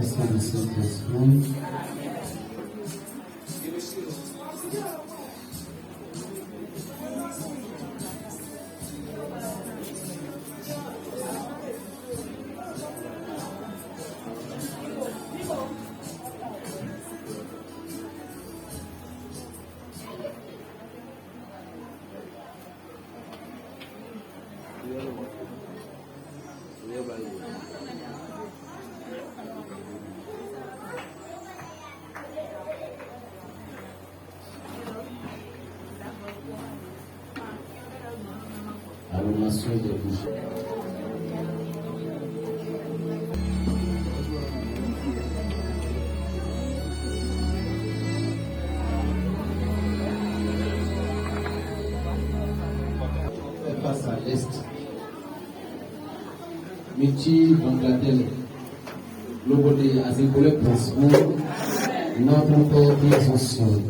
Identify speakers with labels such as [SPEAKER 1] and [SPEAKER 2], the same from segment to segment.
[SPEAKER 1] consolations du Saint-Esprit. Allumation des bougies. Face à l'est. Miti Bangatel. Lobodé Azekole Prosmo. Notre Père qui est aux cieux.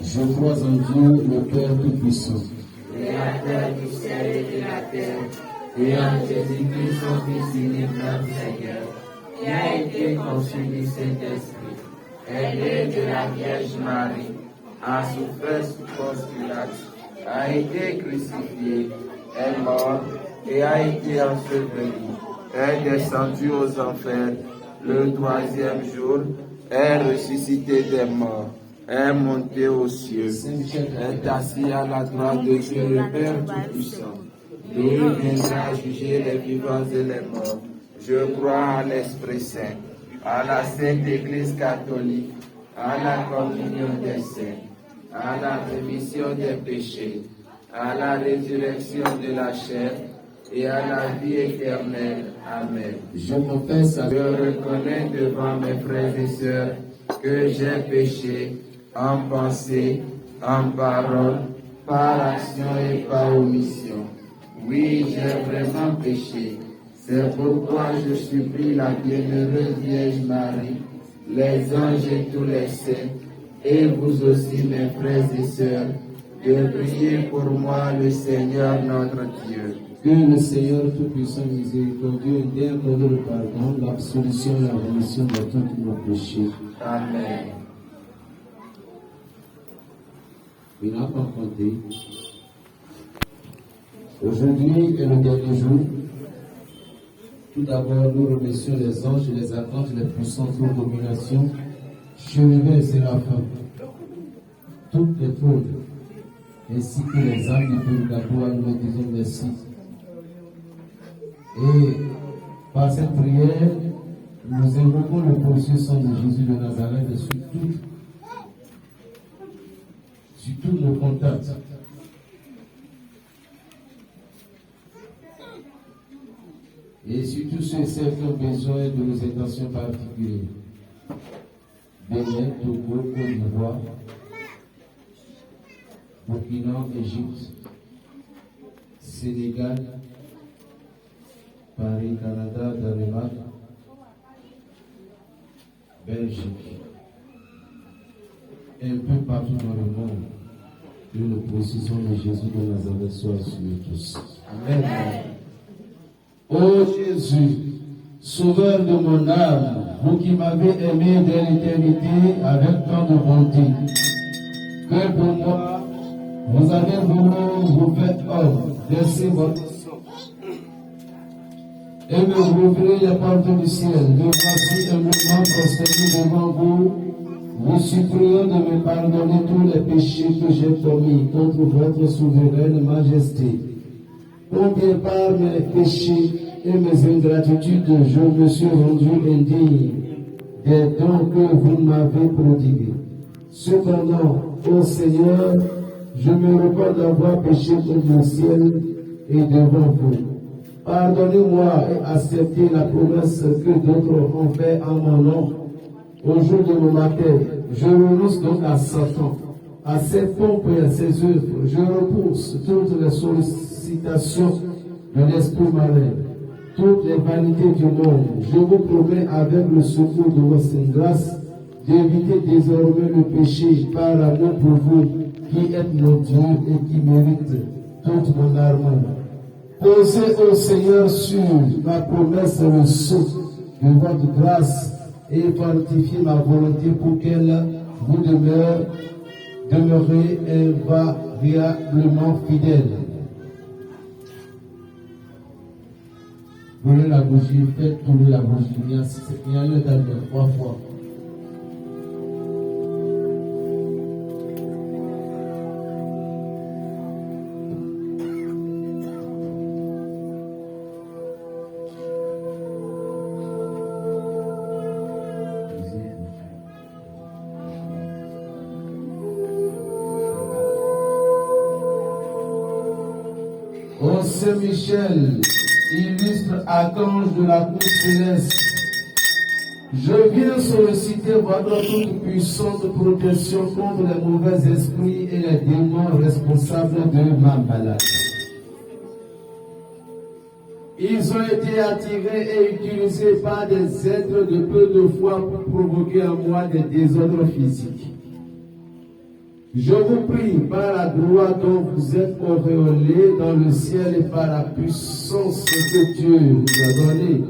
[SPEAKER 1] Je crois en Dieu, le Père Tout-Puissant,
[SPEAKER 2] Créateur du ciel et de la terre, et en Jésus-Christ, son Fils unique, notre Seigneur, qui a été conçu du Saint-Esprit, élevé de la Vierge Marie, a souffert sous Ponce Pilate, a été crucifié, est mort et a été enseveli, est descendu aux enfers, le troisième jour, est ressuscité des morts, est monté aux cieux, est assis à la droite de Dieu le Père Tout-Puissant. D'où il viendra juger les vivants et les morts. Je crois à l'Esprit Saint, à la Sainte Église catholique, à la communion des saints, à la rémission des péchés, à la résurrection de la chair et à la vie éternelle. Amen.
[SPEAKER 1] Je confesse à
[SPEAKER 2] Je reconnais devant mes frères et sœurs que j'ai péché en pensée, en parole, par action et par omission. Oui, j'ai vraiment péché. C'est pourquoi je supplie la bienheureuse Vierge Marie, les anges et tous les saints, et vous aussi mes frères et sœurs, de prier pour moi le Seigneur notre Dieu.
[SPEAKER 1] que le Seigneur Tout-Puissant miséricordieux ait accordé le pardon, l'absolution et la rémission de tous nos péchés.
[SPEAKER 2] Amen.
[SPEAKER 1] Il n'a pas compté. Aujourd'hui est le dernier jour. Tout d'abord, nous remercions les anges, les archanges, les puissances de domination, chérubins et séraphins, toutes les trônes, ainsi que les âmes du purgatoire, nous leur disons merci. Et par cette prière, nous invoquons le précieux sang de Jésus de Nazareth sur tous nos contacts. Et surtout ceux et celles qui ont besoin de nos intentions particulières. Bénin, Togo, Côte d'Ivoire, Burkina, Égypte, Sénégal, Paris, Canada, Danemark, Belgique, un peu partout dans le monde. Que le précision de Jésus de Nazareth soit sur nous tous. Amen. Ô Jésus, Sauveur de mon âme, vous qui m'avez aimé dès l'éternité avec tant de bonté, que pour moi, vous avez voulu vous faire homme, verser votre sang et me rouvrir les portes du ciel. Me voici un moment prosterné devant vous, vous suppliant de me pardonner tous les péchés que j'ai commis contre votre souveraine majesté. Combien par mes péchés et mes ingratitudes, je me suis rendu indigne des dons que vous m'avez prodigués. Cependant, ô Seigneur, je me repens d'avoir péché contre le ciel et devant vous. Pardonnez-moi et acceptez la promesse que d'autres ont faite en mon nom. Au jour de mon matin, je renonce donc à Satan, à ses pompes et à ses œuvres. Je repousse toutes les sollicitations de l'esprit malin, toutes les vanités du monde. Je vous promets avec le secours de votre grâce d'éviter désormais le péché par amour pour vous qui êtes mon Dieu et qui mérite toute mon arme. Posez au Seigneur sur ma promesse le sceau de votre grâce et fortifiez ma volonté pour qu'elle vous demeurez invariablement fidèle. Brûlez la bougie, faites tourner la bougie. Il y a le temps 3 fois. Ô Saint-Michel, illustre archange de la cour céleste, je viens solliciter votre toute puissante protection contre les mauvais esprits et les démons responsables de ma maladie. Ils ont été attirés et utilisés par des êtres de peu de foi pour provoquer en moi des désordres physiques. Je vous prie par la gloire dont vous êtes auréolés dans le ciel et par la puissance que Dieu vous a donnée,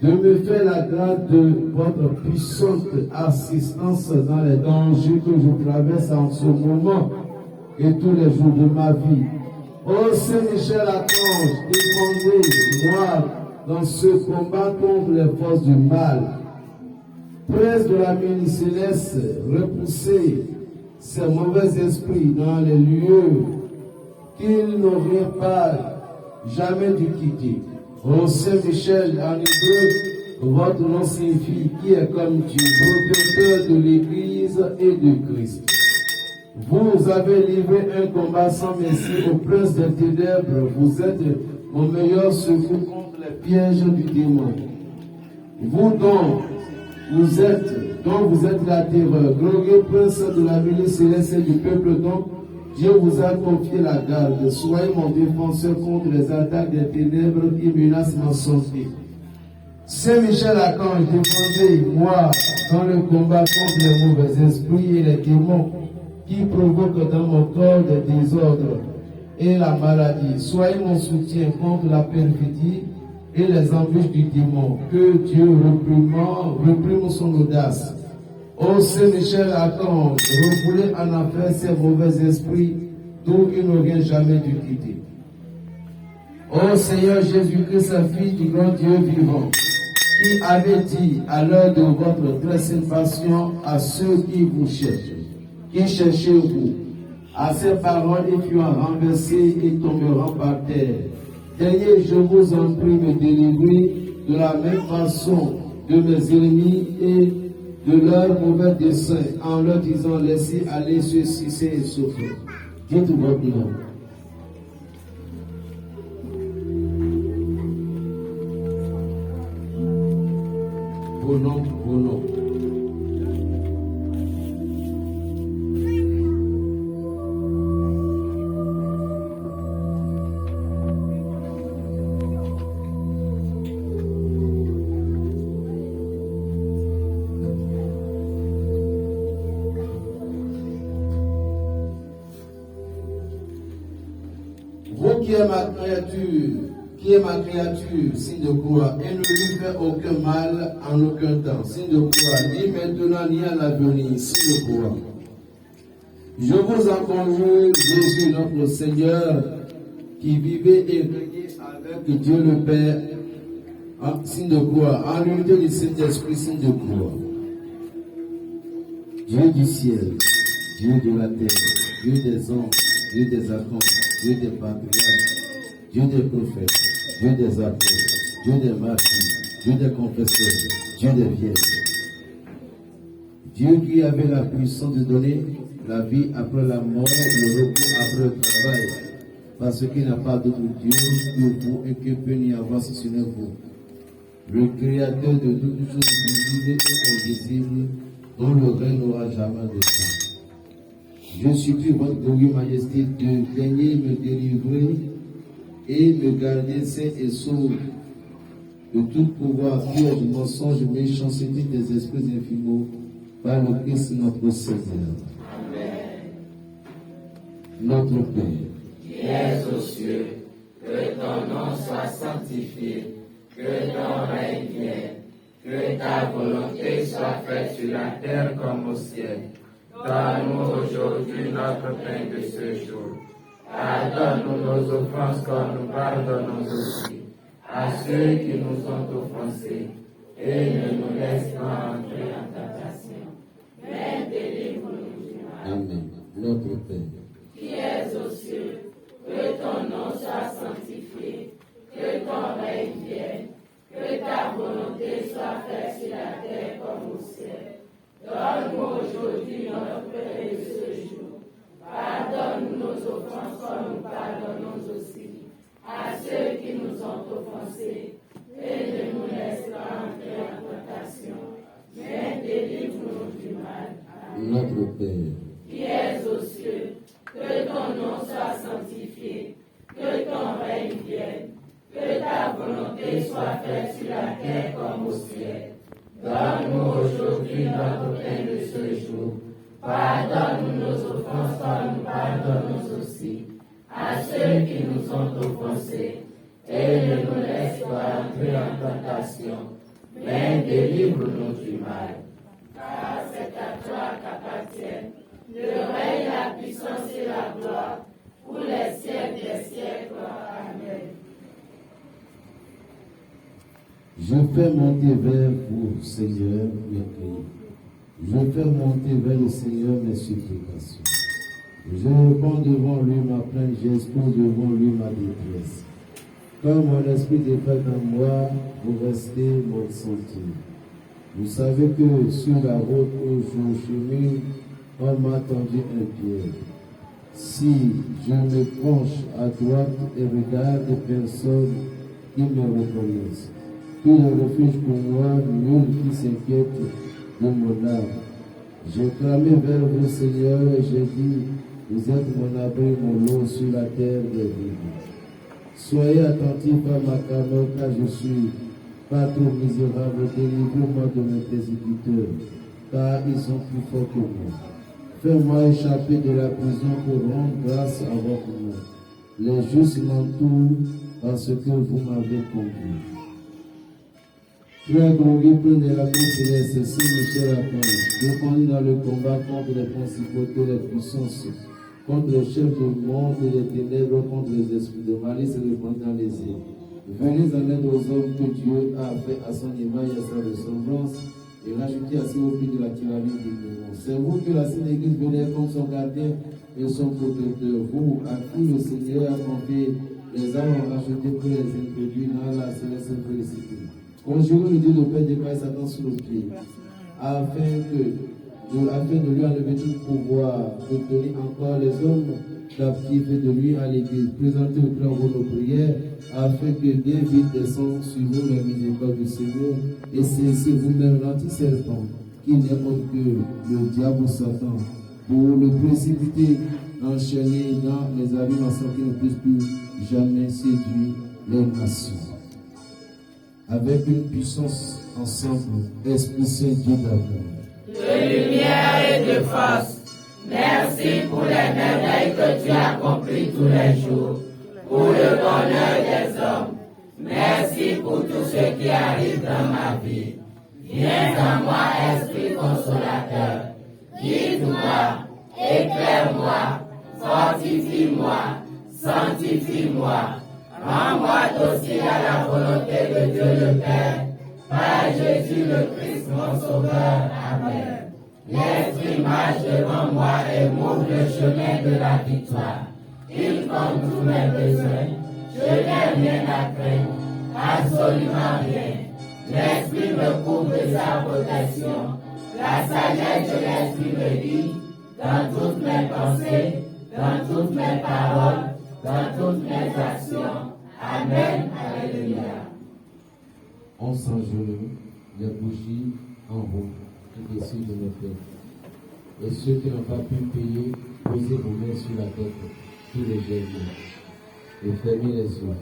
[SPEAKER 1] de me faire la grâce de votre puissante assistance dans les dangers que je traverse en ce moment et tous les jours de ma vie. Ô Saint-Michel Archange, défendez-moi dans ce combat contre les forces du mal. Prince de la mine céleste, repoussez ces mauvais esprits dans les lieux qu'ils n'auraient pas jamais dû quitter. Ô Saint-Michel, en hébreu, votre nom signifie qui est comme Dieu, protecteur de l'Église et de Christ. Vous avez livré un combat sans merci au prince des ténèbres. Vous êtes mon meilleur secours contre les pièges du démon. Vous dont vous êtes la terreur, glorieux prince de la milice céleste et du peuple dont Dieu vous a confié la garde. Soyez mon défenseur contre les attaques des ténèbres qui menacent ma santé. Saint-Michel Archange, défendez-moi dans le combat contre les mauvais esprits et les démons qui provoquent dans mon corps des désordres et la maladie. Soyez mon soutien contre la perfidie et les embûches du démon. Que Dieu réprime son audace. Ô Saint-Michel Archange, refoulez en enfer ces mauvais esprits d'où ils n'auraient jamais dû quitter. Ô Seigneur Jésus-Christ, fils du grand Dieu vivant, qui avait dit à l'heure de votre très sainte passion à ceux qui vous cherchent, qui cherchaient vous, à ces paroles et qui ont renversé et tomberont par terre. Daignez, je vous en prie, me délivrer de la même façon de mes ennemis et de leurs mauvais desseins, en leur disant, laissez aller ceci, et souffrir. Dites votre nom. Vos noms, vos noms. Qui est ma créature, signe de croix, et ne lui fait aucun mal en aucun temps, signe de croix, ni maintenant ni à l'avenir, signe de croix. Je vous en conjure, Jésus notre Seigneur, qui vivait et régnait avec Dieu le Père, signe de croix, en l'unité du Saint-Esprit, signe de croix. Dieu du ciel, Dieu de la terre, Dieu des anges, Dieu des archanges, Dieu des patriarches, Dieu des prophètes, Dieu des apôtres, Dieu des martyrs, Dieu des confesseurs, Dieu des vierges. Dieu qui avait la puissance de donner la vie après la mort, le repos après le travail. parce qu'il n'y a pas d'autre Dieu que vous et que peut n'y avoir si ce n'est vous. Le Créateur de toutes choses visibles et invisibles, dont le règne n'aura jamais de fin. Je supplie votre glorieux majesté de daigner me délivrer et me garder sain et sauf de tout pouvoir, piège, mensonge, méchanceté des esprits infimaux, par le Christ notre Seigneur.
[SPEAKER 2] Amen.
[SPEAKER 1] Notre Père,
[SPEAKER 2] Qui es aux cieux, que ton nom soit sanctifié, que ton règne vienne, que ta volonté soit faite sur la terre comme au ciel. Donne-nous aujourd'hui notre pain de ce jour. Pardonne-nous nos offenses comme nous pardonnons aussi à ceux qui nous ont offensés. Et ne nous laisse pas entrer en tentation, mais délivre-nous du mal.
[SPEAKER 1] Amen. Notre Père,
[SPEAKER 2] Qui es aux cieux, que ton nom soit sanctifié, que ton règne vienne, que ta volonté soit faite sur la terre comme au ciel. Donne-nous aujourd'hui notre pain de ce jour. Pardonne-nous nos offenses comme nous pardonnons aussi à ceux qui nous ont offensés. Et ne nous laisse pas entrer en tentation, mais délivre-nous du mal. Amen.
[SPEAKER 1] notre Père,
[SPEAKER 2] Qui es aux cieux, que ton nom soit sanctifié, que ton règne vienne, que ta volonté soit faite sur la terre comme au ciel. Donne-nous aujourd'hui notre pain de ce jour. Pardonne-nous nos offenses comme nous pardonnons aussi à ceux qui nous ont offensés. Et ne nous laisse pas entrer en tentation, mais délivre-nous du mal. Car c'est à toi qu'appartiennent le règne, la puissance et la gloire pour les siècles des siècles. Amen.
[SPEAKER 1] je fais monter vers vous, Seigneur, mes prières. Je fais monter vers le Seigneur mes supplications. Je réponds devant lui ma plainte, j'expose devant lui ma détresse. Quand mon esprit défaite en moi, vous restez mon sentier. Vous savez que sur la route où je chemine, on m'a tendu un pied. Si je me penche à droite et regarde des personnes qui me reconnaissent, tout le refuge pour moi, nul qui s'inquiète de mon âme. J'ai clamé vers vous, Seigneur, et j'ai dit, vous êtes mon abri, mon lot sur la terre des vivants. Soyez attentifs à ma clameur, car je suis pas trop misérable. Délivrez-moi de mes persécuteurs, car ils sont plus forts que moi. Fais-moi échapper de la prison pour rendre grâce à votre nom. Les justes m'entourent parce que vous m'avez conduit. Très glorieux, plein de la main céleste, Saint-Michel Archange, défendu dans le combat contre les principautés, les puissances, contre les chefs du monde et des ténèbres, contre les esprits de malice et répandus dans les îles. Venez en aide aux hommes que Dieu a fait à son image et à sa ressemblance, et rajouté à ses pieds de la tyrannie du démon. C'est vous que la Sainte Église venait comme son gardien et son protecteur, vous à qui le Seigneur a confié les âmes rachetées pour les introduire dans la céleste félicité. Conjurons le Dieu de paix d'écraser Satan sous nos pieds, afin de lui enlever tout pouvoir, de tenir encore les hommes captifs et de lui à l'Église. Présentez au plan vos prières, afin que bien vite descendent sur vous les miséricordes du Seigneur, et saisissez vous-même l'anti-serpent, qui n'est autre que le diable Satan, pour le précipiter, enchaîner dans les abîmes sans qu'il ne puisse plus jamais séduire les nations. Avec une puissance ensemble, Esprit Saint, Dieu d'amour,
[SPEAKER 2] De lumière et de force, merci pour les merveilles que tu as accomplies tous les jours, pour le bonheur des hommes. Merci pour tout ce qui arrive dans ma vie. Viens en moi, Esprit consolateur. Guide-moi, éclaire-moi, fortifie-moi, sanctifie-moi. Rends-moi docile à la volonté de Dieu le Père, par Jésus le Christ mon Sauveur. Amen. L'Esprit marche devant moi et m'ouvre le chemin de la victoire. Il compte tous mes besoins. Je n'ai rien à craindre, absolument rien. L'Esprit me couvre de sa protection. La sagesse de l'Esprit me dit, dans toutes mes pensées, dans toutes mes paroles, dans toutes mes actions. Amen. Alléluia.
[SPEAKER 1] On s'engenouille, les bougies en haut, au-dessus de nos têtes. Et ceux qui n'ont pas pu payer, posez vos mains sur la tête, tous les jeunes. Et fermez les yeux.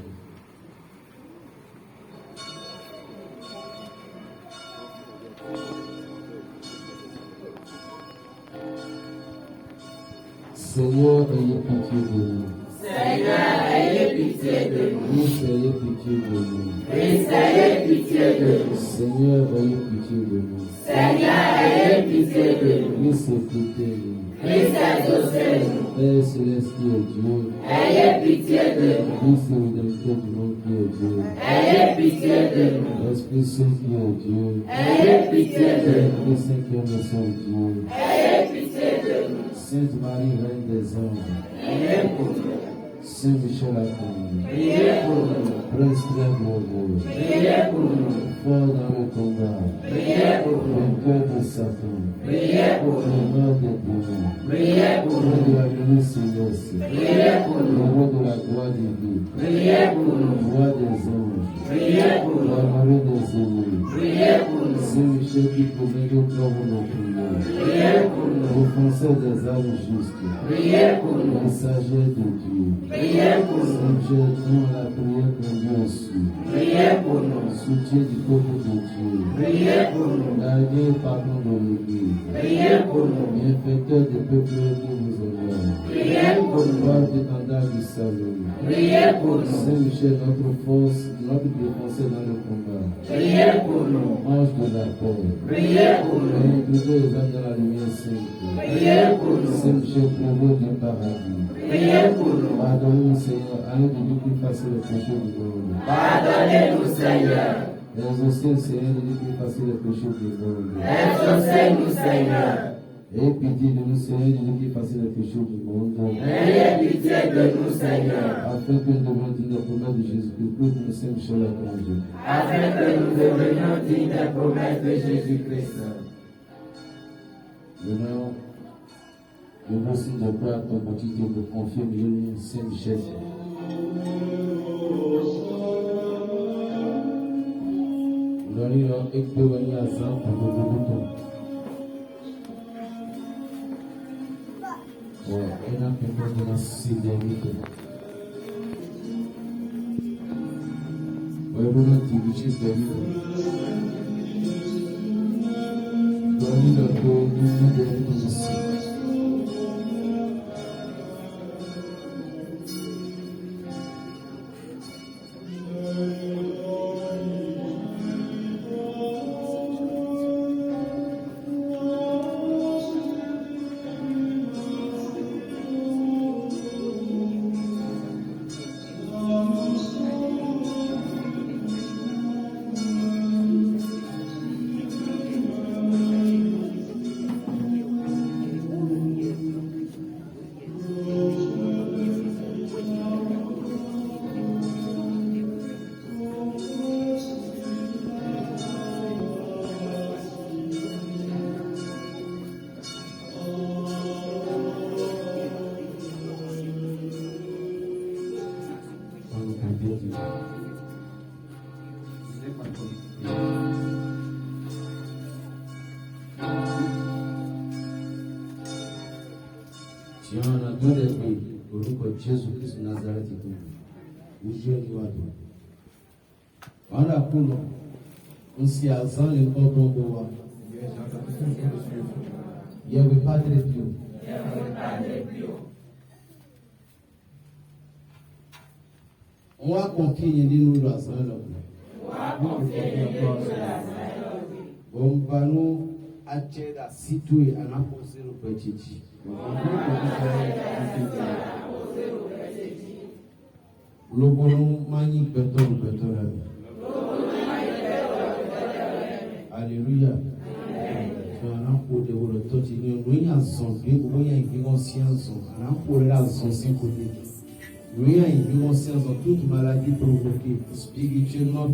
[SPEAKER 1] Seigneur, ayez pitié de nous.
[SPEAKER 2] Seigneur, ayez pitié de nous.
[SPEAKER 1] Christ, ayez pitié de nous.
[SPEAKER 2] Christ, ayez pitié de nous.
[SPEAKER 1] Seigneur, ayez pitié de nous.
[SPEAKER 2] Seigneur, ayez pitié de nous.
[SPEAKER 1] Christ, écoutez-nous.
[SPEAKER 2] Christ, exaucez-nous.
[SPEAKER 1] Père céleste qui est Dieu.
[SPEAKER 2] Ayez pitié de nous.
[SPEAKER 1] Christ, rédempteur du monde qui est Dieu.
[SPEAKER 2] Ayez pitié de nous.
[SPEAKER 1] L'Esprit Saint qui est Dieu.
[SPEAKER 2] Ayez pitié de nous.
[SPEAKER 1] L'Esprit Saint qui est le Saint Dieu.
[SPEAKER 2] Ayez pitié de nous.
[SPEAKER 1] Sainte Marie, Reine des anges.
[SPEAKER 2] Priez pour nous.
[SPEAKER 1] Saint Michel Archange.
[SPEAKER 2] Priez pour nous.
[SPEAKER 1] Prince très glorieux.
[SPEAKER 2] Priez pour nous.
[SPEAKER 1] Fort dans le combat.
[SPEAKER 2] Priez pour nous.
[SPEAKER 1] Vainqueur de Satan.
[SPEAKER 2] Priez pour nous.
[SPEAKER 1] Sauveur des démons.
[SPEAKER 2] Priez pour
[SPEAKER 1] Roi
[SPEAKER 2] nous.
[SPEAKER 1] de la nuit céleste.
[SPEAKER 2] Priez pour
[SPEAKER 1] Le
[SPEAKER 2] nous.
[SPEAKER 1] roi de la gloire divine.
[SPEAKER 2] Priez pour nous.
[SPEAKER 1] Roi des anges.
[SPEAKER 2] Priez pour
[SPEAKER 1] La
[SPEAKER 2] nous.
[SPEAKER 1] Marie des aînés.
[SPEAKER 2] Priez pour nous.
[SPEAKER 1] Saint Michel qui promène au corps de nos prières.
[SPEAKER 2] Priez pour nous.
[SPEAKER 1] Défenseur des âmes justes.
[SPEAKER 2] Priez pour nous.
[SPEAKER 1] Messager de Dieu.
[SPEAKER 2] Priez pour nous.
[SPEAKER 1] Saint Dieu, nous la prière que Dieu reçue.
[SPEAKER 2] Priez pour nous.
[SPEAKER 1] Soutien du peuple de Dieu.
[SPEAKER 2] Priez pour nous.
[SPEAKER 1] Gardien et pardon de l'Église.
[SPEAKER 2] Priez pour nous.
[SPEAKER 1] Bienfaiteur des peuples qui nous honore.
[SPEAKER 2] Priez pour nous.
[SPEAKER 1] Porte étendard du salut.
[SPEAKER 2] Priez pour nous.
[SPEAKER 1] Saint Michel, notre force, notre défenseur dans le combat.
[SPEAKER 2] Priez pour nous.
[SPEAKER 1] Ange de la paix.
[SPEAKER 2] Priez pour nous.
[SPEAKER 1] Introduisez les âmes dans la lumière sainte.
[SPEAKER 2] Priez pour nous.
[SPEAKER 1] Saint Michel, prévôt du paradis.
[SPEAKER 2] Priez pour nous.
[SPEAKER 1] Pardonnez-nous, Seigneur, à nous de plus facile le péché du monde.
[SPEAKER 2] Pardonnez-nous, Seigneur.
[SPEAKER 1] Exaucez, Seigneur, de plus facile le péché du monde.
[SPEAKER 2] Exaucez-nous, Seigneur.
[SPEAKER 1] Ayez pitié de nous, Seigneur, de plus facile le péché du monde.
[SPEAKER 2] Ayez pitié de nous, Seigneur.
[SPEAKER 1] Afin que nous devons dire les promesses de Jésus-Christ, pour nous, Saint Michel Archange.
[SPEAKER 2] Afin que nous devenions dignes des promesses de Jésus-Christ.
[SPEAKER 1] Maintenant, je vous signe de croix à ton baptême pour confier le Saint Michel. Lori lọ ekpe wọnyi azan kudukudu. Wọ ina pẹpẹ tó na si dẹbi tó. Wọ ewu na ti bi tsi dẹbi tó. Lori lọ tó dúdú dẹbi tó si. Tiana dole pe orúkọ Jésù Kristu Nazareti tó ojú ẹni wà tó. Wàhálà kùnà ń ṣe àzán lè kọ́ tó ń bọ̀ wá. Yẹ̀wò Padre Pio. Wọ́n á kàn kí yín nínú ìlú àzán lọ. Wọ́n bá nú àjẹ́dà sítú ànákòsílù pẹ̀jìjì. Lobonu manyi beto rẹ̀. Alléluia. Anampo de wolo toti ni oya zon bi oya ìgbìmọ̀ sí àzọ̀. Anampo rẹ̀ àzọ̀ sí côté. Oya ìgbìmọ̀ sí àzọ̀, toute maladie provoquée spirituellement,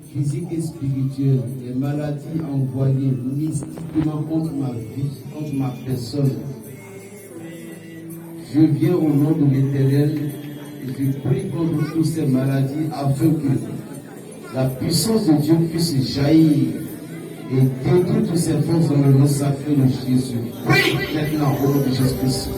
[SPEAKER 1] physique et spirituelle, les maladies envoyées mystiquement contre ma vie, contre ma personne. Je viens au nom de l'Éternel et je prie contre toutes ces maladies afin que la puissance de Dieu puisse jaillir et détruire toutes ces forces dans le nom sacré de Jésus. Prie maintenant au nom de Jésus-Christ.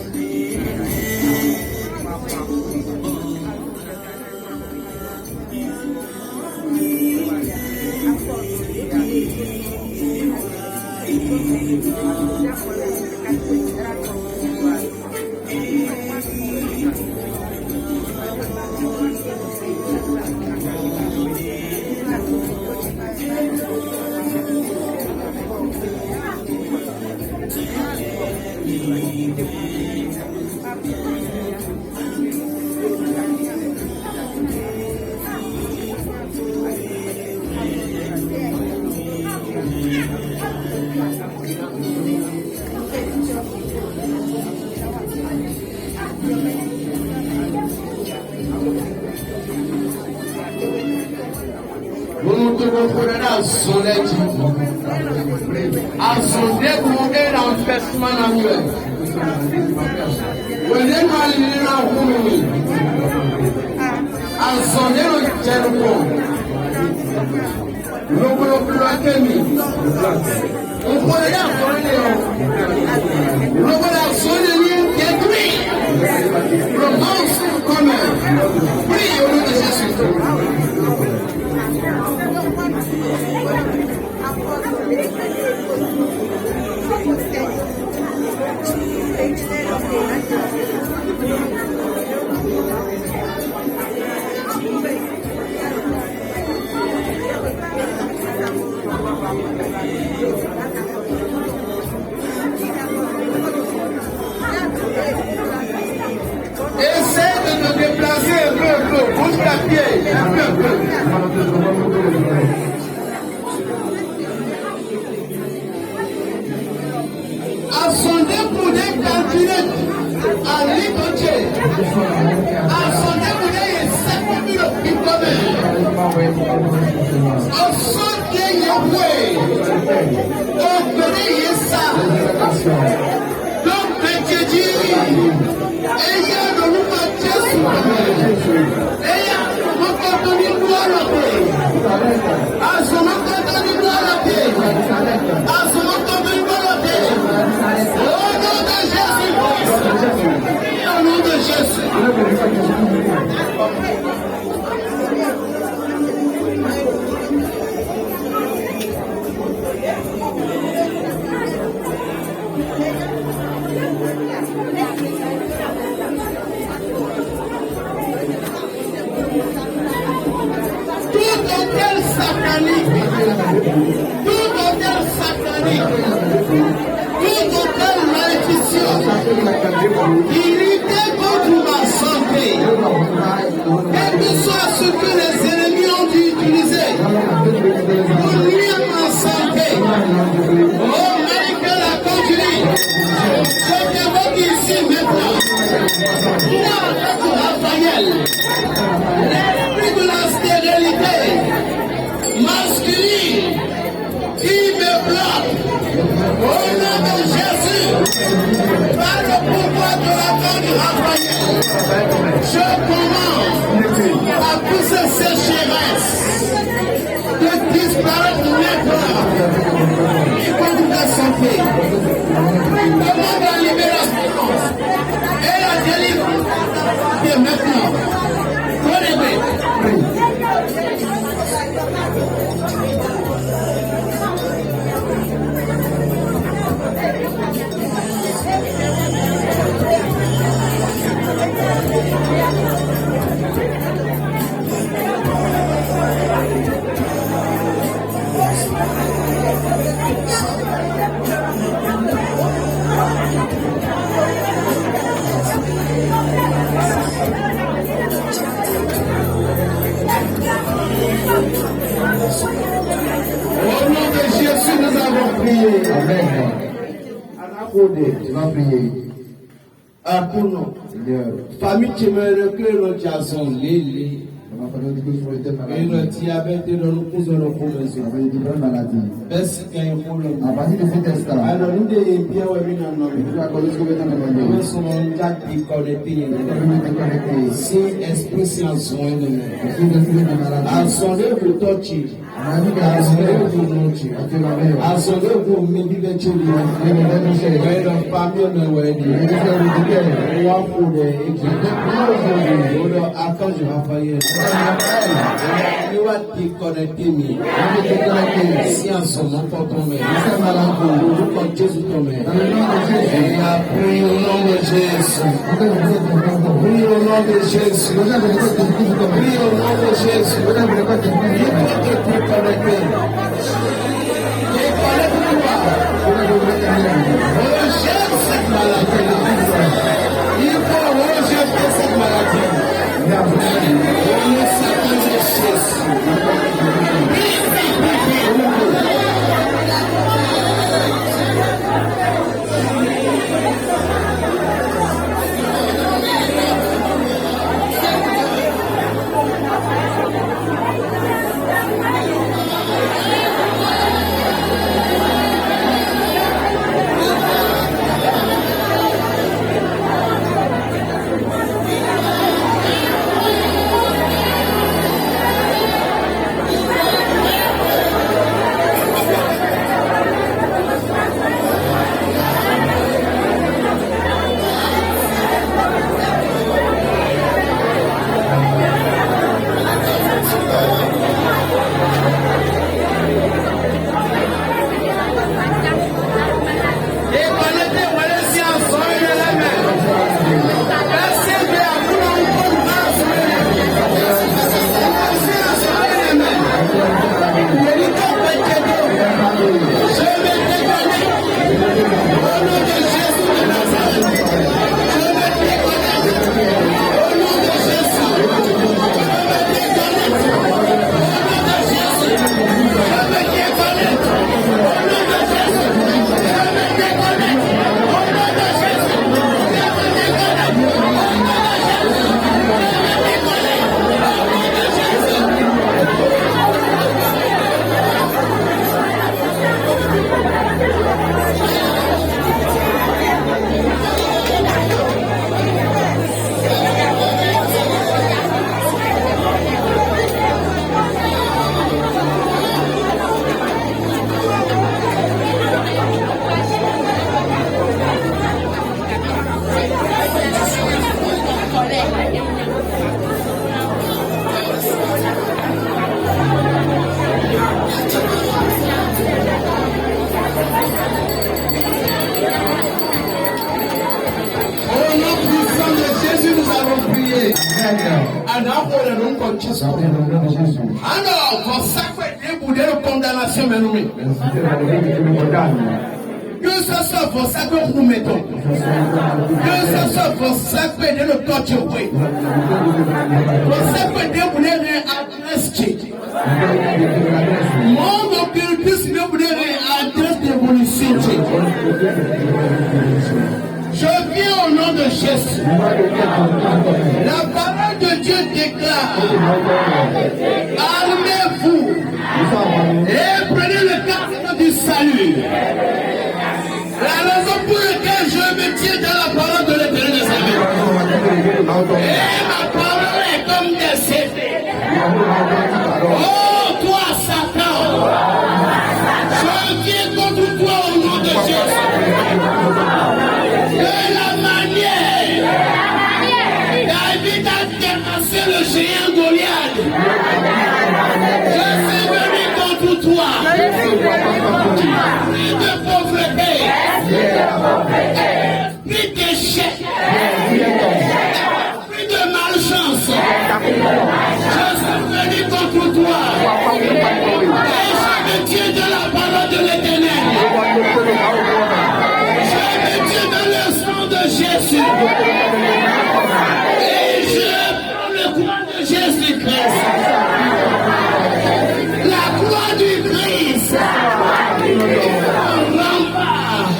[SPEAKER 1] Famille qui me recueille le Jason Lili, Et le diabète est dans le cause de nos maisons. Parce qu'il y a un problème. Alors, nous devons bien si esprit si en soin de nous. En soin de vous toucher. En soin de vous noter. En soin de vous méditer. Mais dans famille, on est dit. On pour des équipes. Archange Raphaël. You are connected me. Si en ce moment pour ton mère. Pour Jésus ton mère. Et a prié au nom de Jésus. Prie au nom de Jésus. Prie au nom de Jésus. Il faut que tu connectes. Rejette cette maladie. Il faut rejeter cette maladie. Au nom de Jésus. Alors, consacrez pour des condamnations, que ce soit consacré pour mettons, que ce soit consacré de le torture, consacré de vous adresse. Mon occultisme de vous adresse de l'évolution. Je viens au nom de Jésus. La parole de Dieu déclare: armez-vous et prenez le carrefour du salut. La raison pour laquelle je me tiens dans la parole de l'Éternel des armées. Et ma parole est comme des épées. Oh, toi, Satan, je viens contre toi au nom de Jésus. De la manière David a dépassé le géant Goliath, je suis venu contre toi. Esprit de pauvreté, esprit d'échec, esprit de malchance, je suis venu contre toi. Et je me tiens de la parole de l'Éternel. Jésus. Et je prends le croix de Jésus-Christ. La croix du Christ. Un rempart.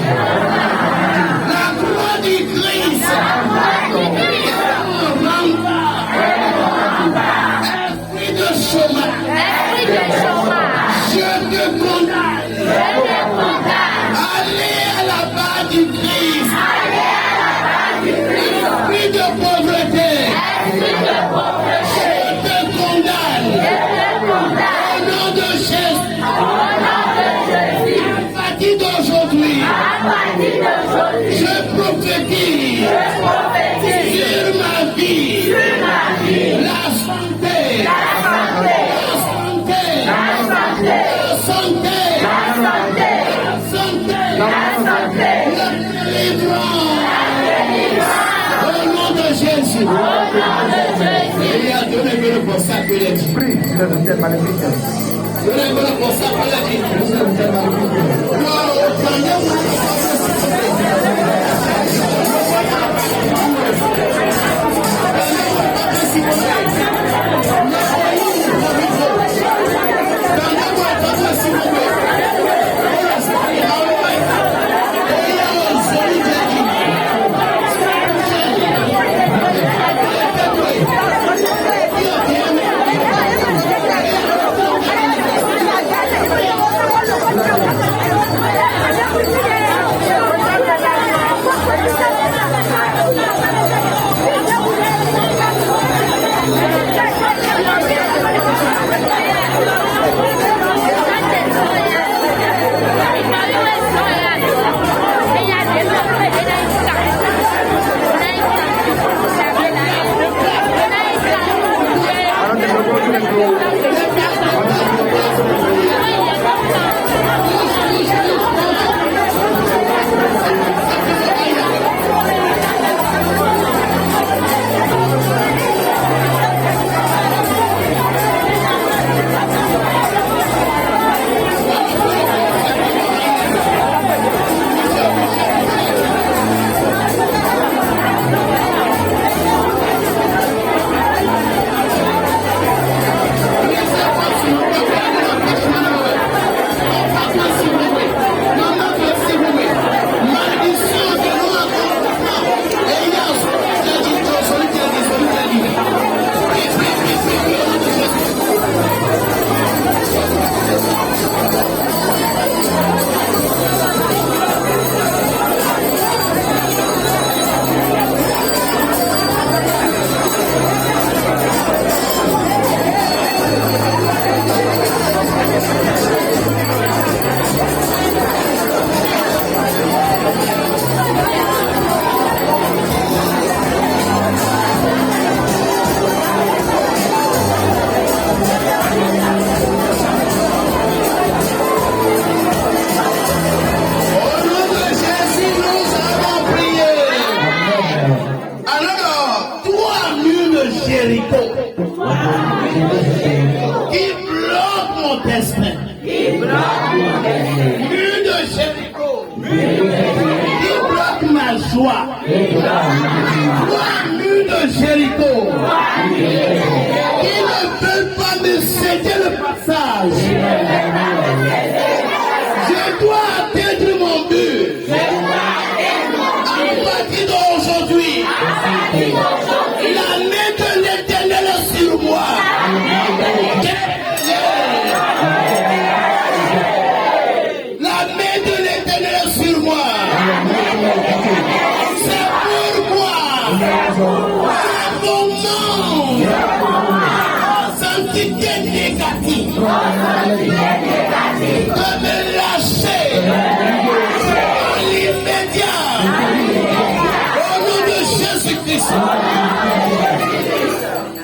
[SPEAKER 3] Sila Dr. Maleficent.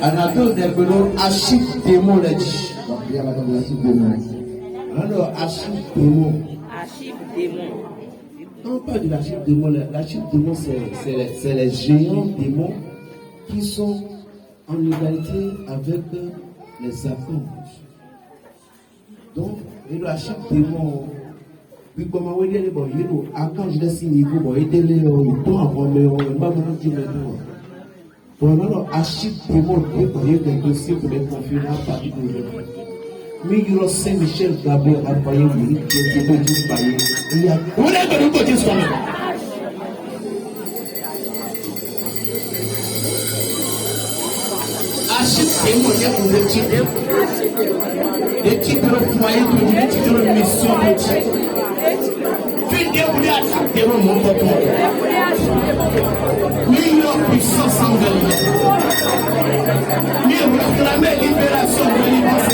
[SPEAKER 1] Anatole Delbelo, Achille Démon l'a dit. Alors, Achille Démon. Quand on parle de l'Achille Démon, l'Achille Démon, c'est les géants démons qui sont en égalité avec les archanges. Donc, l'Achille Démon, puis comment on dit, bon, il y a archange de ce niveau, bon, il y a des temps avant, mais on va vous dire maintenant. Bon, alors, Achille Démon, il y a des dossiers pour les confier à partir d'aujourd'hui. Mais il y a Saint-Michel Gabriel à payer, il y a des choses payer. Il y a. Vous n'avez pas de côté sur moi. Achille Démon, il y a pour le titre. Le titre de foyer, le titre de mission de titre. Puis, il y a Achille Démon, mon papa. Meilleure puissance en vérité. Mieux réclamer libération de l'immense.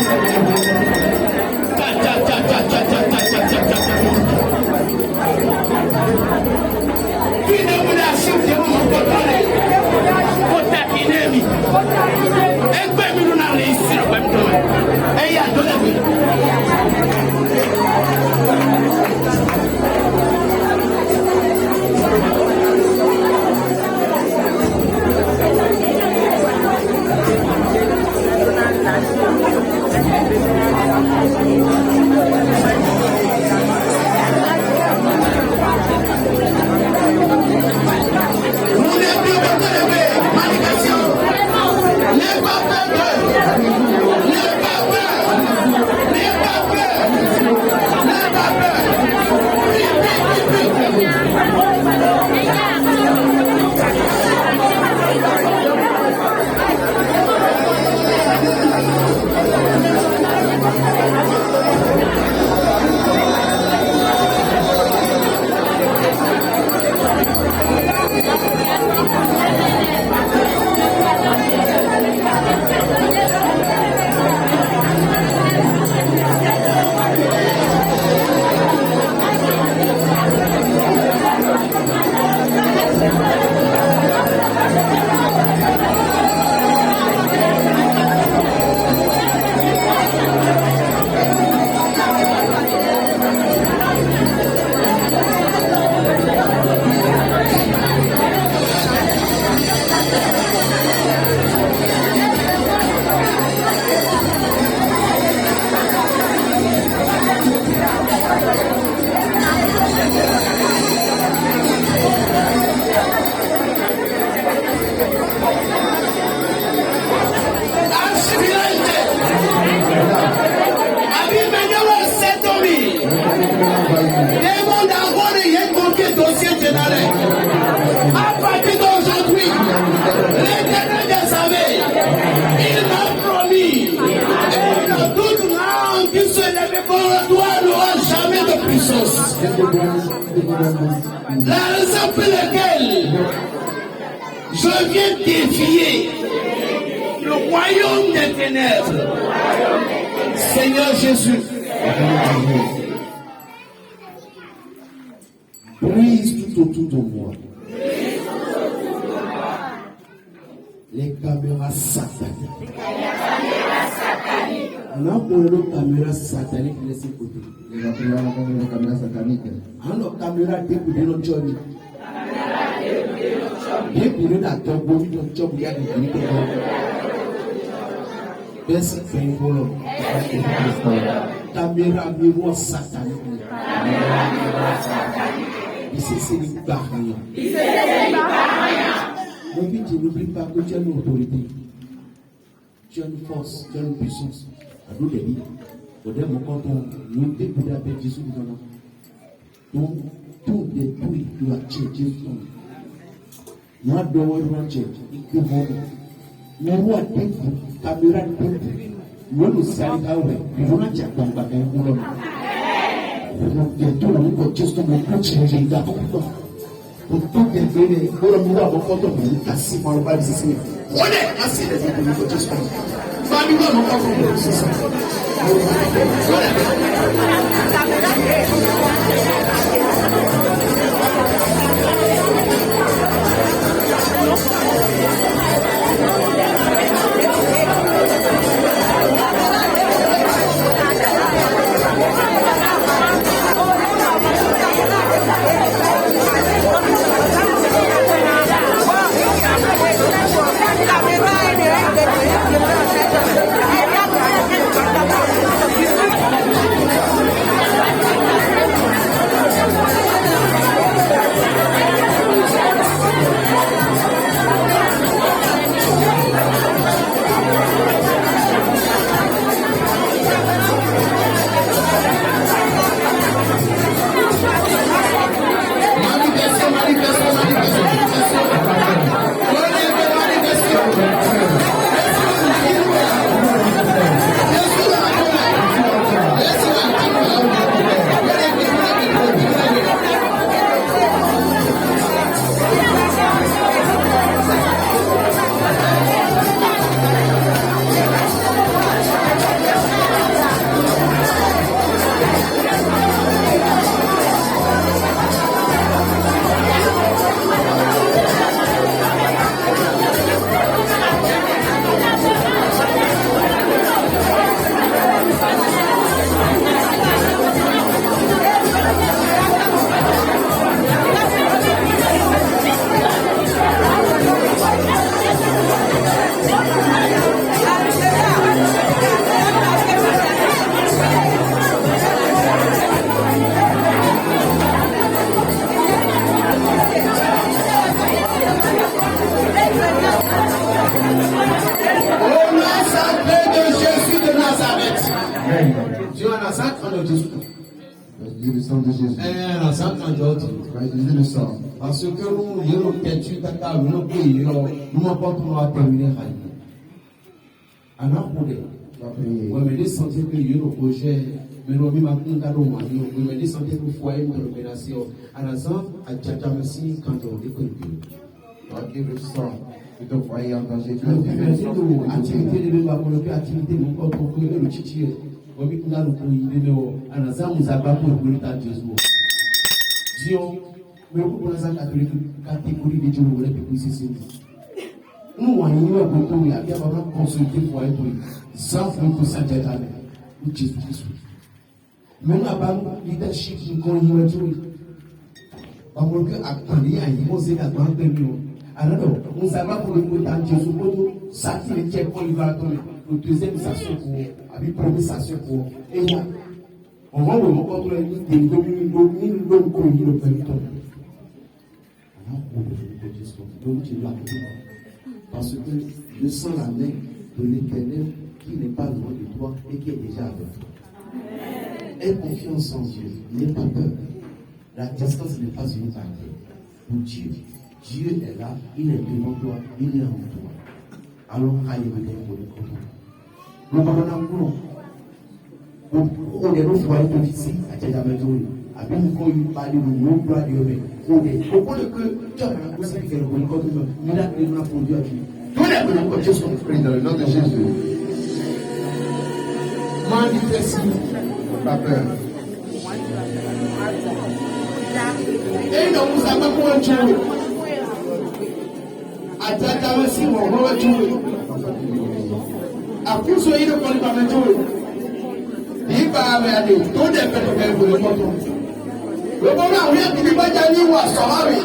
[SPEAKER 1] élevé par toi n'aura jamais de puissance. La raison pour laquelle je viens défier le royaume des ténèbres. Seigneur Jésus, brise tout autour de moi les caméras sataniques. Non, pour les caméras sataniques, laissez côté.
[SPEAKER 3] Les caméras sataniques.
[SPEAKER 1] Alors, caméra découpée notre journée. Découpée notre job, notre job, il y a des vérités. Merci, Père. Caméra miroir satanique. C'est une barrière. Mon fils, tu n'oublies pas que tu as une autorité. Tu as une force, tu as une puissance. À nous de dire, au dernier moment, nous découvrir la paix de Jésus dans nous. Donc, tout détruit de la Jésus. Nous devons rentrer. Nous devons caméra nous nous saluons. Nous devons dire qu'on va faire un boulot. Nous devons juste nous protéger d'abord. Pour tout détruire, pour le mouvement de photo, nous casser par le bas de Sicile. On est assez de dire que nous devons juste famille, nous devons faire c'est ça. Dieu en a 5 ans de Jésus.
[SPEAKER 3] Le sang de Jésus.
[SPEAKER 1] En a 5 ans d'autres.
[SPEAKER 3] Utiliser le sang.
[SPEAKER 1] Parce que nous, il y a une question de nous pays, nous n'apportons à terminer. En a pour des. Oui, mais les sentir que il y a un projet, mais nous avons un cadeau, oui, mais les sentir que le foyer est menacé. En a 5 ans, à Tchatamasi, quand on décolle.
[SPEAKER 3] Dieu le sang. Que ton foyer en danger.
[SPEAKER 1] Activité de l'homme, activité de mon corps, le titi. Dieu, mais pour les catégories de Dieu, nous voyons beaucoup de gens qui ont consulté pour être sans pour ça ou Jésus Christ. Mais nous avons leadership nous connaissons tout. Parce que attendez, il faut se faire dans le alors, nous savons pour le coup de Jésus, pour ça qui est fait pour il va attendre. Le deuxième station pour, avec première station pour, et là, on va le rencontrer des domines l'homme connu le premier temps. Alors, on peut dire ce qu'on dit, parce que je sens la main de l'Éternel qui n'est pas loin de toi et qui est déjà avec toi. Aie confiance en Dieu, n'aie pas peur. La distance n'est pas une barrière pour Dieu. Dieu est là, il est devant toi, il est en toi. Alors, aïe, pour le contrôle. Nous avons un boulot.
[SPEAKER 4] On est nos foyers de ici, à Tchédametouri. Après, nous avons parlé de nos droits de l'homme. On est au point que tu as un conseil qui fait le bon côté, nous avons produit à qui. Tous les bonhommes que Dieu soit pris dans le nom de Jésus. Manifeste pas peur. Et nous vous avons pour un jour. Attends, aussi, mon retour. Après, vous soyez le point par le jour. Il va aller tout des faits pour le moton. Le moment où il n'y a pas d'année ou à Sorari,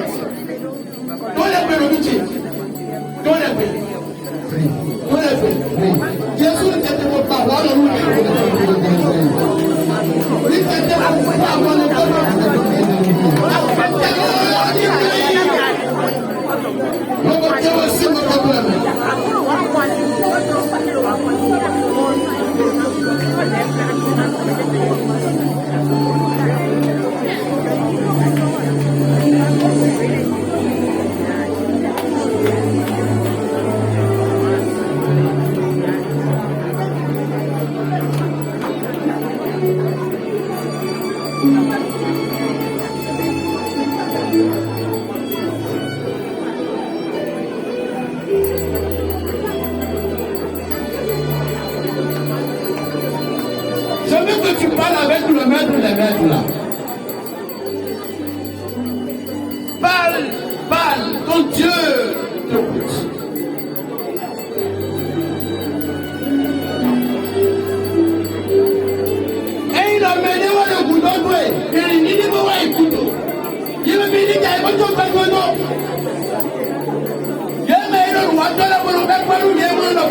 [SPEAKER 4] tout les faits le métier. Tout les faits. Tout les faits. Jésus n'était pas parole ou le il était pas parole là. Parle, ton Dieu t'écoute. Et il a mené le bout de il n'y a pas de couteau. Il m'a dit qu'il y a pas de couteau. Il m'a dit le roi de la volonté pour nous, il a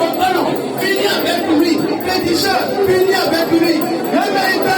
[SPEAKER 4] fini avec lui, pétition, fini avec lui. Il m'a dit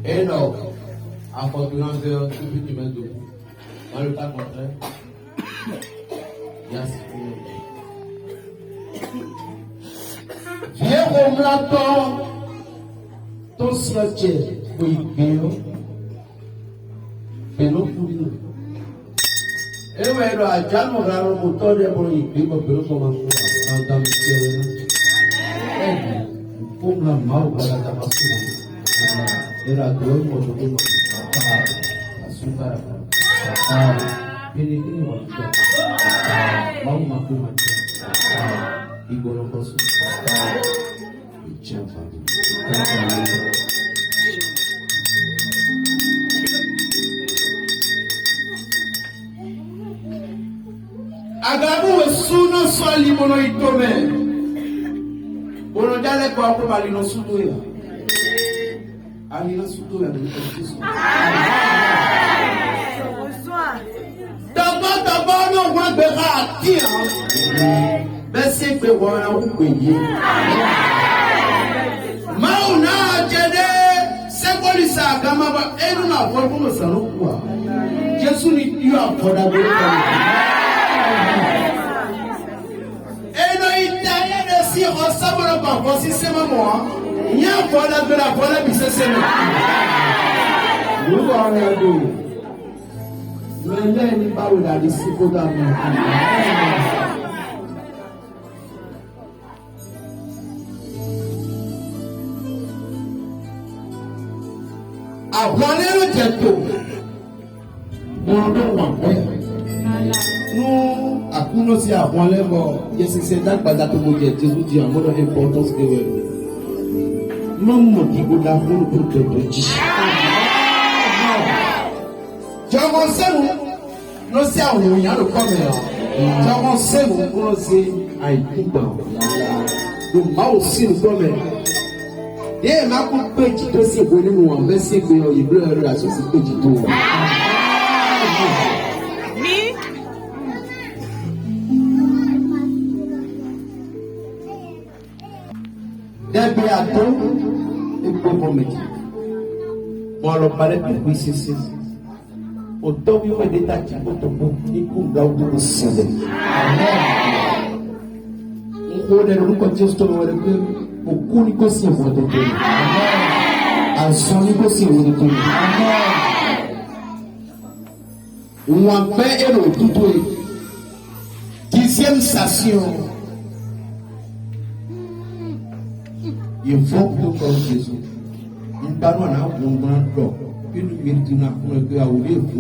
[SPEAKER 1] Et donc, à 41 heures, tout petit mètre debout. Dans le cas contraire, il y a viens comme l'attend, ton siège, oui, bien, mais non pour nous. Ewero ajano raro mutore por ikiwa pero como anda metiendo. Pumla mau para da basura. Era dois modo açúcar. Ini waktu. Mau makan macam. Ibu orang kosu. Jangan. Agabu suno swali mono itome. Ono dale kwa kwa bali no sudo ya. Ali no sudo ya ni Kristo. Taba no wa be ha ti an. Be se pe wo na ku pe yi. Mauna jede se polisa kama ba enu na for ko sanu kwa. Jesu ni you affordable. Si on s'abonne pas, voici c'est moi. Il y a un voilà de la voilà, puis c'est moi. Nous allons regarder. Mais là, il n'y a pas de la discipline d'amour. Avoir le gâteau. Nous, à Kouno, si à Boiler, c'est dans le gâteau de Jésus, dit en mode importance de non, qui vous l'a voulu pour te dire. Nous sommes où il y a le commerce. Nous sommes où nous sommes à Ikuba. Nous sommes aussi le commerce. Et ma coupe petit aussi, vous voulez nous enverser que il pleure la société du tout. Des béatons et pauvres métiers. Bon, alors, parler de puissance. Autant que vous êtes attaqué, vous êtes gardé au ciel. On connaît le coup de Dieu, on connaît que c'est vous de Dieu. En son niveau, c'est vous de Dieu. On a fait le tout. 10e station. Il faut que comme Jésus. Nous parlons à un moment que nous méritons que nous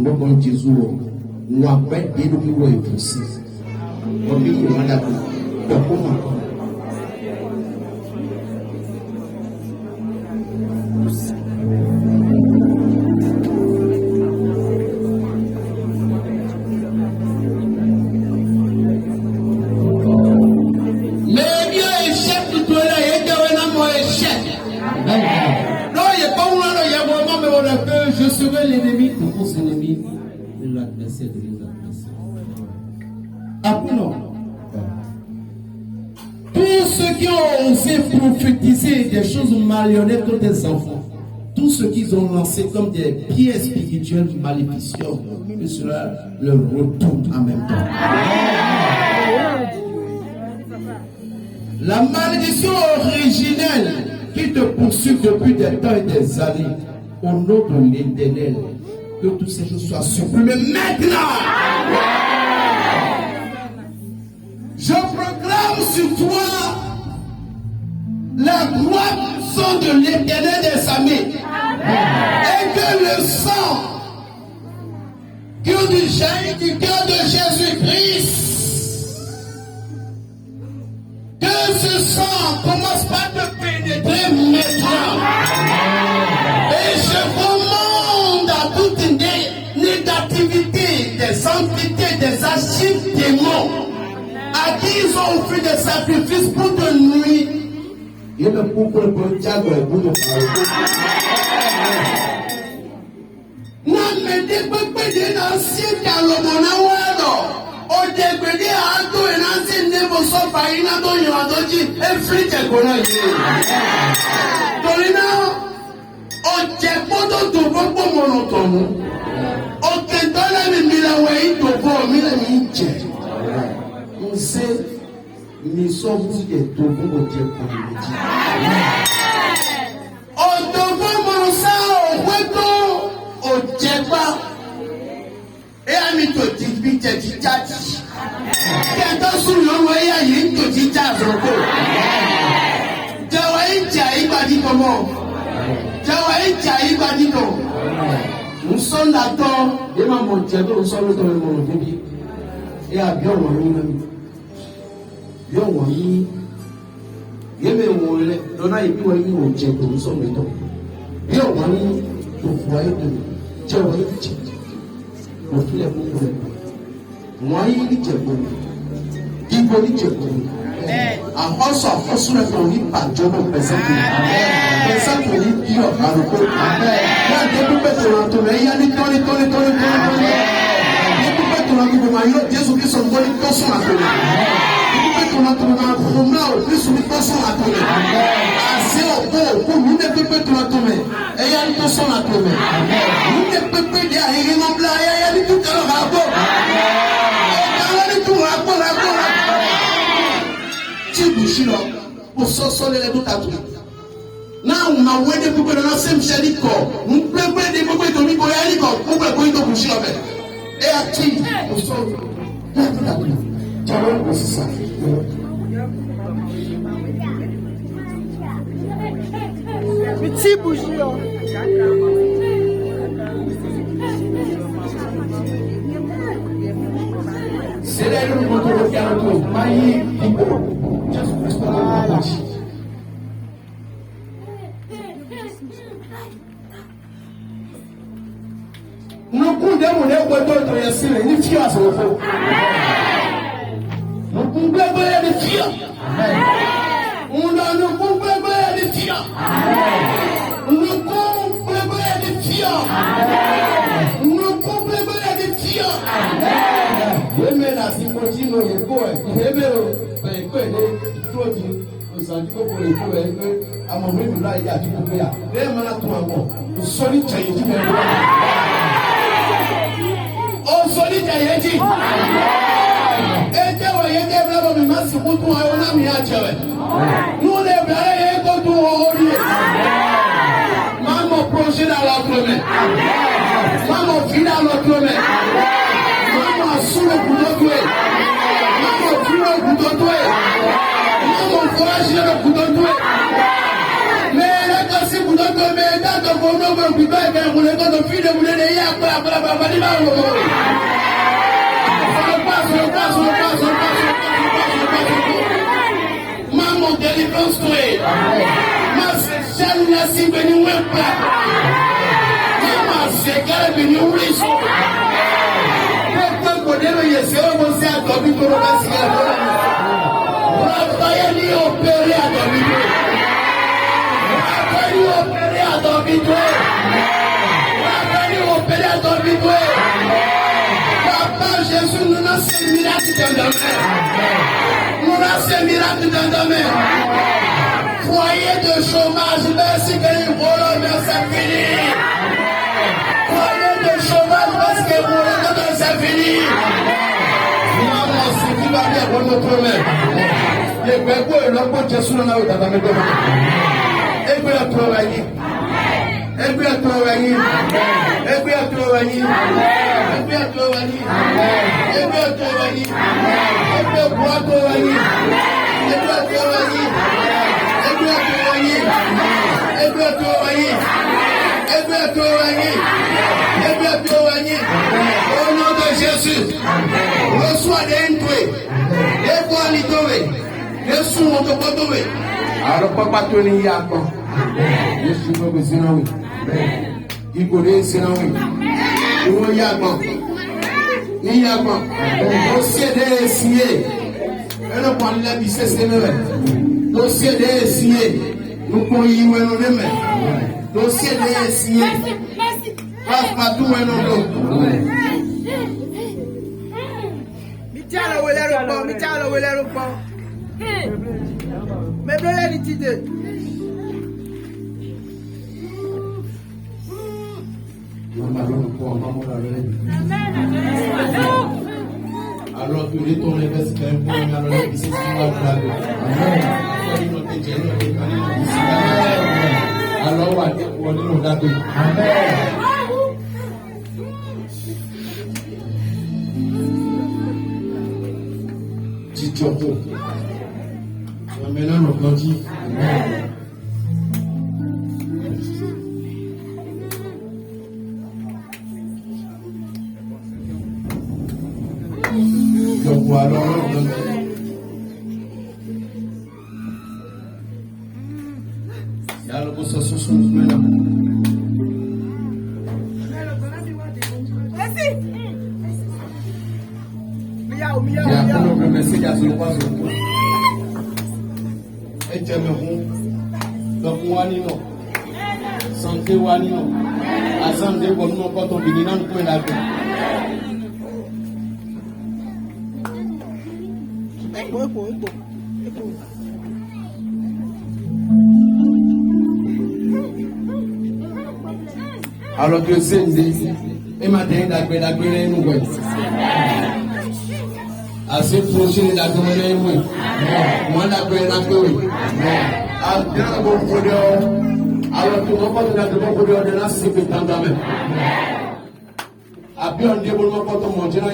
[SPEAKER 1] avons Jésus. Nous avons des nouveaux efforts. Comme il y a un je serai l'ennemi de vos ennemis et l'adversaire de vos adversaires. Appelons tous ceux qui ont osé prophétiser des choses malhonnêtes contre des enfants, tous ceux qui ont lancé comme des pieds spirituels maléficieux, que cela leur retourne en même temps. La malédiction originelle qui te poursuit depuis des temps et des années, au nom de l'Éternel, que toutes ces choses soient supprimées maintenant. Je proclame sur toi la gloire de l'Éternel des armées. Et que le sang qui jaillit du cœur de Jésus-Christ, que ce sang commence par te pénétrer maintenant. Et je commande à toute négativité des entités, des archives démons à qui ils ont offert des sacrifices pour de nuit. Il ne peut pas le bout de non, mais des peuples d'anciens calomona, o degbede ato enansi nebo so faina to yodoji efrite kona ye torina o jepodo to popo monotonu o kentola mi mila we to po mila mi je nse mi so buti de to po je ko mi ji o to po monsa o weto o jepa e ami to tibi
[SPEAKER 4] jẹ jíjà jì. Kí ẹ tó sùn lọ́wọ́ ẹ̀yà yìí ń tò jíjà àzọ̀kọ̀. Jẹ́wọ́ ìjà ìgbàdí kan mọ́. Jẹ́wọ́ ìjà ìgbàdí kan. Nsọ́ndàtọ̀ ẹ máa mọ̀ jẹ́ tó nsọ́ndàtọ̀ ẹ mọ̀ níbi. Ẹ àbí ọ̀wọ̀n yín náà. Bí ọ̀wọ̀n yín. Yẹ́mẹ̀ wọ̀n rẹ̀ lọ́nà ìbí wọ́n yín wọ̀n jẹ́ tó nsọ́ndàtọ̀. Bí ọ̀wọ̀n yín tó fún wa ẹ̀dùn jẹ́wọ́ ìjà. Mo fi lẹ̀ fún rẹ̀. Wọ́n yín ní jẹ̀bọ̀. Ibo ní jẹ̀bọ̀. Àkọ́sọ àkọ́sọ́rẹ́ fún orí pàjọ́bọ̀ pẹ̀sẹ̀kù. Pẹ̀sẹ̀kù ní bí ọ̀kàrùkù. Náà dé pípẹ́ tòrò tòrò ẹ̀yá ní tọ́ni. Ní pípẹ́ tòrò tòrò máa yọ Jésù kí sọ̀rọ̀ bọ́ ní tọ́sùn àtòrò. Ní pípẹ́ tòrò tòrò máa fún náà Jésù ní tọ́sùn àtòrò. Àṣẹ ọ̀pọ̀ òkú ní ní pípẹ́ tòrò tòrò ẹ̀yá ní tọ́sùn àtòrò. Ní ní pípẹ́ dé àyè náà bla ẹ̀yá ní túkàrọ̀ àbọ̀. Ọ̀kàrọ̀ ní túwọ̀ àpọ̀ Bushiro, o sọ́sọ́ lẹ́lẹ́ tó tàtù. Náà ma wé ní gbogbo ìdáná sẹ́mi ṣe ní kọ̀, ń gbégbé ní gbogbo ìtòmí kò yá ní kọ̀, gbogbo ẹ̀kọ́ yìí tó Bushiro bẹ̀. Ẹ yà kí o sọ lẹ́yìn tó tàtù. Jẹ́wọ́ ìwé sísá.
[SPEAKER 5] Petit Bushiro.
[SPEAKER 4] C'est là où on peut regarder tout. Maï, just voilà. Nous pouvons les voitures de la Syrie, ni fier à ce niveau. Nous pouvons les fier. On a nous pouvons les fier. Nous pouvons les fier. Nous pouvons les fier. Eme na si continue le ko e eme o pe ko e to di o san di ko ko le ko e pe amo mi la ya ti ko ya le ma na to amo o so ni chaye ti me o so ni chaye ti e je wo ye je bla bo mi ma si ko tu ayo na mi a chewe nu le bla ye ko tu o ri ma mo projet dans la promesse ma mo final dans la promesse sous le couteau doué. Maman tue le couteau doué. Maman courage le couteau doué. Mais là, quand c'est couteau doué, mais dans ton couteau doué, couteau et bien, vous l'avez dans le fil de vous l'avez dit après, Maman délivrance doué. Ma c'est jamais la cible ni oué pas. Maman c'est qu'elle est venue ouvrir son. Kodero yeseo mose adobi toro basika toro. Rafael ni opéré adobi toro. Rafael ni opéré adobi toro. Rafael ni opéré adobi toro. Papa Jésus nous a fait miracle dans ta main. Nous a fait miracle dans ta main. Foyer de chômage, merci que les voleurs me sont finis. Foyer de chômage, parce que vous l'avez c'est fini. Maman, c'est qui va bien pour notre mère. Les bébés, le bon Jésus, on a eu dans la maison. Et puis, à travailler. Et puis, à travailler. Et puis, à travailler. Et puis, à travailler. Et puis, à travailler. Et puis, à travailler. Et puis, à travailler. Et puis, à travailler. Et puis, à travailler. Et puis, à travailler. Et puis, à travailler. Au nom de Jésus, reçois des intoués, des fois l'idoué, des sous on te peut tomber. Alors, papa, tu n'es pas bon. Je suis pas besoin de il connaît c'est là oui. Il y a bon. Il y a bon. Dossier de signé. Et le point de la vie, c'est le dossier de signé. Nous pouvons y aller dans les mains. Dossier de signé. Passe partout et non.
[SPEAKER 5] Mitala wele rupo. Me blele ni tide.
[SPEAKER 1] Alors que les tours les vestes quand même pour alors les c'est alors on nous date. Amen. Tchoko. Maintenant, nous grandissons. Donc, voilà, il y a l'association sur nous maintenant. Donc, wani no santé wani no asante ko no ko to binina ko la ko alors que c'est et matin d'agbé nous ouais assez prochain d'agbé nous moi d'agbé oui alors que mon pote n'a pas pour de la sécurité dans la main. Après on dit bon mon pote manger là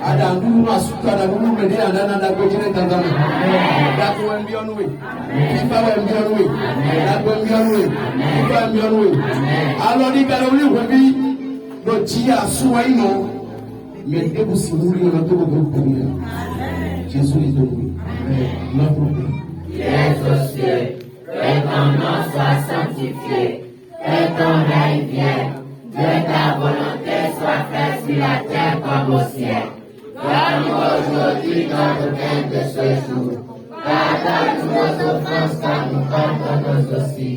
[SPEAKER 1] ada nous a suka na nous me dia na da ko jine dans la main. Da ko en bien oui. Qui pas en bien oui. Da ko en bien oui. Qui pas en bien oui. Alors dit que le oui no tia suwa ino mais debu si muri na to ko ko Jésus est nous. Amen.
[SPEAKER 2] Viens aux cieux, que ton nom soit sanctifié, que ton règne vienne, que ta volonté soit faite sur la terre comme au ciel. Donne-nous aujourd'hui notre pain de ce jour. Pardonne-nous nos offenses car nous pardonnons aussi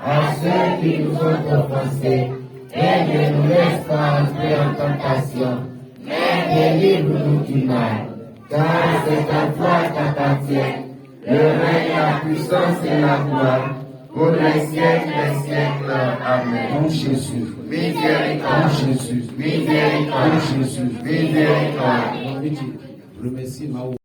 [SPEAKER 2] à ceux qui nous ont offensés. Et ne nous laisse pas entrer en tentation, mais délivre-nous du mal. Car c'est à toi qu'appartient le règne, la puissance et la gloire, pour les siècles des siècles. Amen.
[SPEAKER 1] Mon Jésus.
[SPEAKER 2] Miséricorde.
[SPEAKER 1] Mon Jésus.
[SPEAKER 2] Miséricorde.
[SPEAKER 1] Mon Jésus.
[SPEAKER 2] Miséricorde.
[SPEAKER 1] Le Messie m'a